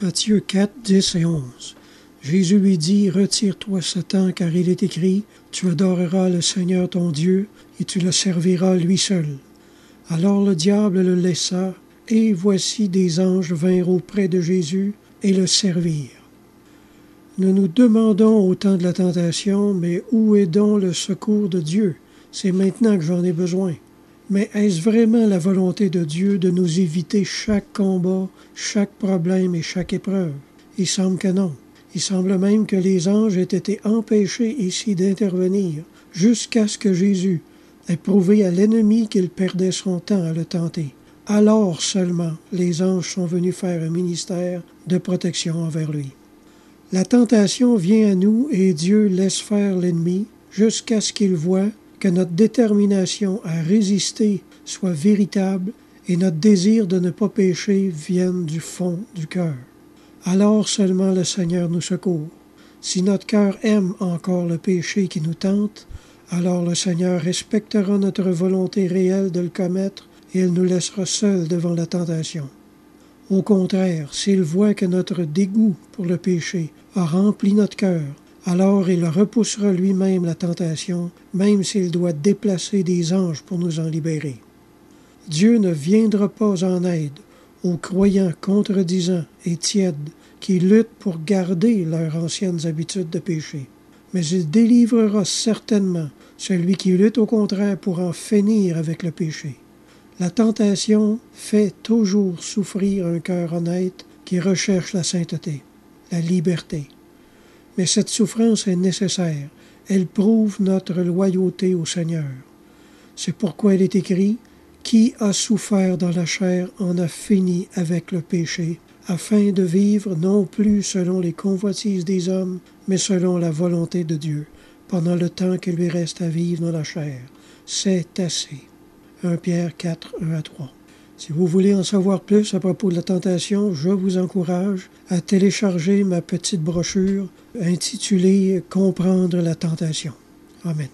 Matthieu 4, 10 et 11. Jésus lui dit, « Retire-toi, Satan, car il est écrit, tu adoreras le Seigneur ton Dieu, et tu le serviras lui seul. » Alors le diable le laissa, et voici des anges vinrent auprès de Jésus et le servirent. Nous nous demandons au temps de la tentation, mais où est donc le secours de Dieu? C'est maintenant que j'en ai besoin. Mais est-ce vraiment la volonté de Dieu de nous éviter chaque combat, chaque problème et chaque épreuve? Il semble que non. Il semble même que les anges aient été empêchés ici d'intervenir jusqu'à ce que Jésus ait prouvé à l'ennemi qu'il perdait son temps à le tenter. Alors seulement les anges sont venus faire un ministère de protection envers lui. La tentation vient à nous et Dieu laisse faire l'ennemi jusqu'à ce qu'il voie que notre détermination à résister soit véritable et notre désir de ne pas pécher vienne du fond du cœur. Alors seulement le Seigneur nous secourt. Si notre cœur aime encore le péché qui nous tente, alors le Seigneur respectera notre volonté réelle de le commettre et il nous laissera seuls devant la tentation. Au contraire, s'il voit que notre dégoût pour le péché a rempli notre cœur, alors il repoussera lui-même la tentation, même s'il doit déplacer des anges pour nous en libérer. Dieu ne viendra pas en aide aux croyants contredisants et tièdes qui luttent pour garder leurs anciennes habitudes de péché. Mais il délivrera certainement celui qui lutte au contraire pour en finir avec le péché. La tentation fait toujours souffrir un cœur honnête qui recherche la sainteté, la liberté. Mais cette souffrance est nécessaire. Elle prouve notre loyauté au Seigneur. C'est pourquoi il est écrit « Qui a souffert dans la chair en a fini avec le péché, afin de vivre non plus selon les convoitises des hommes, mais selon la volonté de Dieu, pendant le temps qu'il lui reste à vivre dans la chair. C'est assez. » 1 Pierre 4, 1-3. Si vous voulez en savoir plus à propos de la tentation, je vous encourage à télécharger ma petite brochure intitulée « Comprendre la tentation ». Amen.